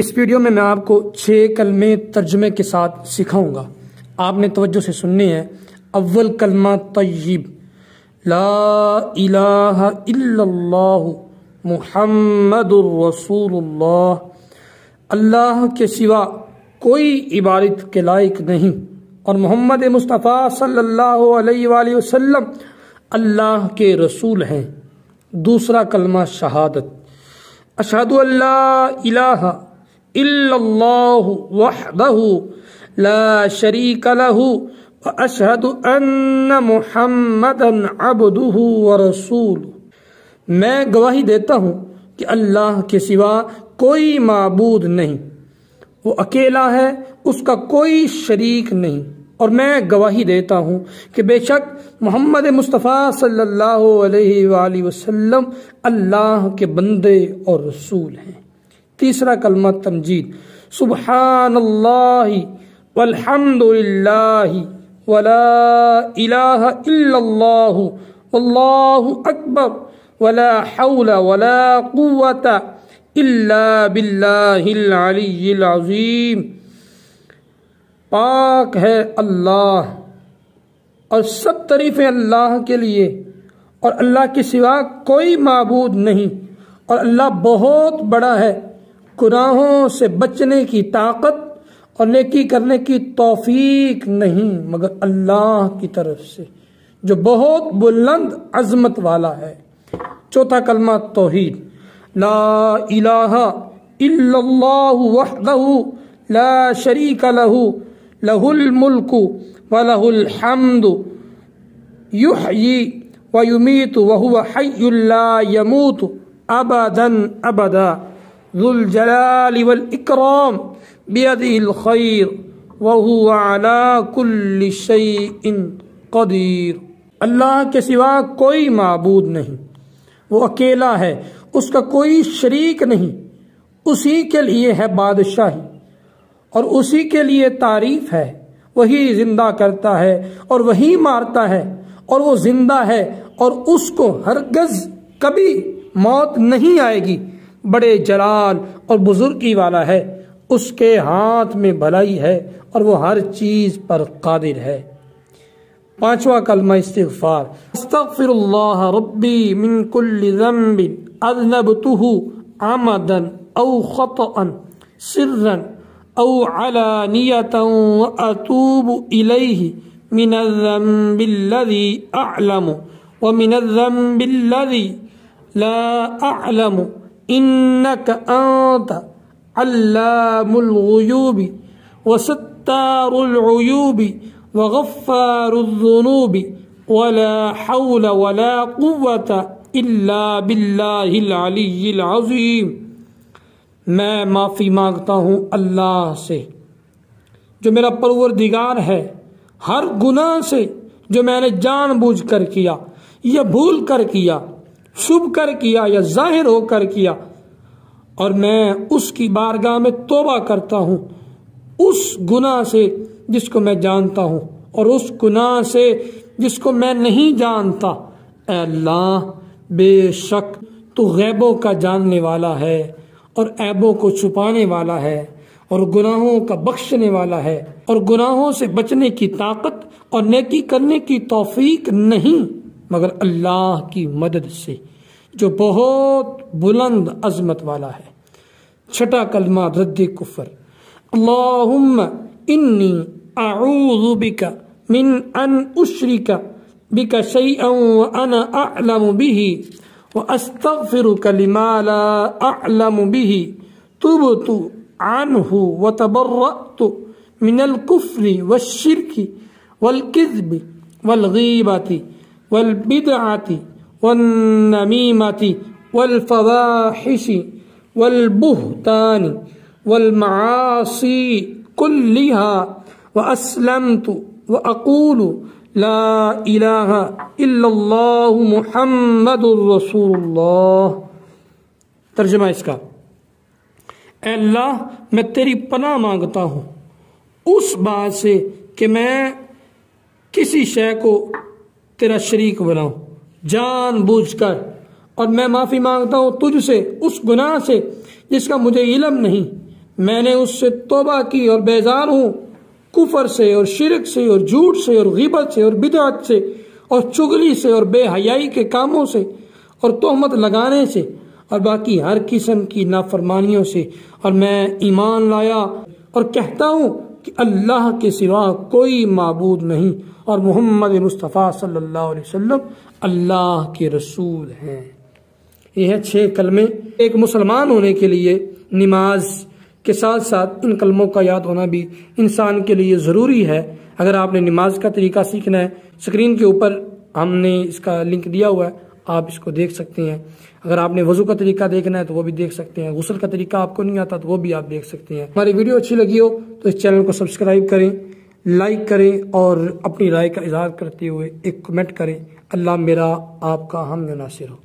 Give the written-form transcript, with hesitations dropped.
اس video میں آپ کو 6 کلمے ترجمے کے ساتھ سکھاؤں گا، آپ نے توجہ سے سننے ہیں۔ اول کلمہ طیب، لا الہ الا اللہ محمد الرسول اللہ، اللہ کے سوا کوئی عبادت کے لائق نہیں اور محمد مصطفیٰ صلی اللہ علیہ وآلہ وسلم اللہ کے رسول ہیں۔ دوسرا کلمہ شہادت، اشہد ان لا الہ الا اللہ وحدہ لا شریک لہ واشہد ان محمدا عبدہ ورسولہ، میں گواہی دیتا ہوں کہ اللہ کے سوا کوئی معبود نہیں، وہ اکیلا ہے، اس کا کوئی شریک نہیں، اور میں گواہی دیتا ہوں کہ بے شک محمد مصطفیٰ صلی اللہ علیہ وآلہ وسلم اللہ کے بندے اور رسول ہیں۔ تیسرا کلمہ تمجید، سبحان اللہ والحمد للہ ولا الہ الا اللہ واللہ اکبر ولا حول ولا قوة الا باللہ العلی العظیم۔ پاک ہے اللہ اور سب تعریفیں اللہ کے لیے، اور اللہ کے سوا کوئی معبود نہیں، اور اللہ بہت بڑا ہے۔ گناہوں سے بچنے کی طاقت اور نیکی کرنے کی توفیق نہیں مگر اللہ کی طرف سے جو بہت بلند عظمت والا ہے۔ چوتھا کلمہ توحید، لا الہ الا اللہ وحدہ لا شریک لہ لہ الملک ولہ الحمد یحیی ویمیت وہو حی لا یموت ابدا ابدا ذو الجلال والاکرام بیدہ الخیر وہو علی کل شیء قدیر۔ اللہ کے سوا کوئی معبود نہیں، وہ اکیلا ہے، اس کا کوئی شریک نہیں، اسی کے لیے ہے بادشاہی اور اسی کے لیے تعریف ہے۔ وہی زندہ کرتا ہے اور وہی مارتا ہے، اور وہ زندہ ہے اور اس کو ہرگز کبھی موت نہیں آئے گی۔ بڑے جلال اور بزرگی والا ہے، اس کے ہاتھ میں بھلائی ہے اور وہ ہر چیز پر قادر ہے۔ پانچواں کلمہ استغفار، استغفر اللہ ربی من کل ذنب اذنبتہ عمدا او خطأ سرا او علانیۃ واتوب الیہ من الذنب الذی اعلم ومن الذنب الذی لا اعلم انک انت علام الغیوب وستار العیوب وغفار الذنوب ولا حول ولا قوة الا باللہ العلی العظیم۔ میں معافی مانگتا ہوں اللہ سے جو میرا پروردگار ہے، ہر گناہ سے جو میں نے جان بوجھ کر کیا یا بھول کر کیا، چھپ کر کیا یا ظاہر ہو کر کیا، اور میں اس کی بارگاہ میں توبہ کرتا ہوں اس گناہ سے جس کو میں جانتا ہوں اور اس گناہ سے جس کو میں نہیں جانتا۔ اے اللہ، بے شک تو غیبوں کا جاننے والا ہے اور عیبوں کو چھپانے والا ہے اور گناہوں کا بخشنے والا ہے، اور گناہوں سے بچنے کی طاقت اور نیکی کرنے کی توفیق نہیں مگر اللہ کی مدد سے جو بہت بلند عظمت والا ہے۔ چھٹا کلمہ رد کفر، اللہم انی اعوذ بک من ان اشرک بک شیئا وانا اعلم به واستغفرک لما لا اعلم به تبت عنہ وتبرأت من الکفر والشرک والکذب والغیبۃ والبدعۃ والنمیمۃ والفواحش والبہتان والمعاصی کلها واسلمت واقول لا الہ الا اللہ محمد رسول اللہ۔ ترجمہ اس کا، اے اللہ میں تیری پناہ مانگتا ہوں اس بات سے کہ میں کسی شے کو تیرا شریک بناؤں جان بوجھ کر، اور میں معافی مانگتا ہوں تجھ سے اس گناہ سے جس کا مجھے علم نہیں۔ میں نے اس سے توبہ کی اور بیزار ہوں کفر سے اور شرک سے اور جھوٹ سے اور غیبت سے اور بدعت سے اور چغلی سے اور بے حیائی کے کاموں سے اور تہمت لگانے سے اور باقی ہر قسم کی نافرمانیوں سے، اور میں ایمان لایا اور کہتا ہوں کہ اللہ کے سوا کوئی معبود نہیں اور محمد مصطفیٰ صلی اللہ علیہ وسلم اللہ کے رسول ہیں۔ یہ ہے 6 کلمے۔ ایک مسلمان ہونے کے لیے نماز کے ساتھ ساتھ ان کلموں کا یاد ہونا بھی انسان کے لیے ضروری ہے۔ اگر آپ نے نماز کا طریقہ سیکھنا ہے، اسکرین کے اوپر ہم نے اس کا لنک دیا ہوا ہے، آپ اس کو دیکھ سکتے ہیں۔ اگر آپ نے وضو کا طریقہ دیکھنا ہے تو وہ بھی دیکھ سکتے ہیں۔ غسل کا طریقہ آپ کو نہیں آتا تو وہ بھی آپ دیکھ سکتے ہیں۔ ہماری ویڈیو اچھی لگی ہو تو اس چینل کو سبسکرائب کریں، لائک کریں اور اپنی رائے کا اظہار کرتے ہوئے ایک کمنٹ کریں۔ اللہ میرا آپ کا حامی و ناصر ہو۔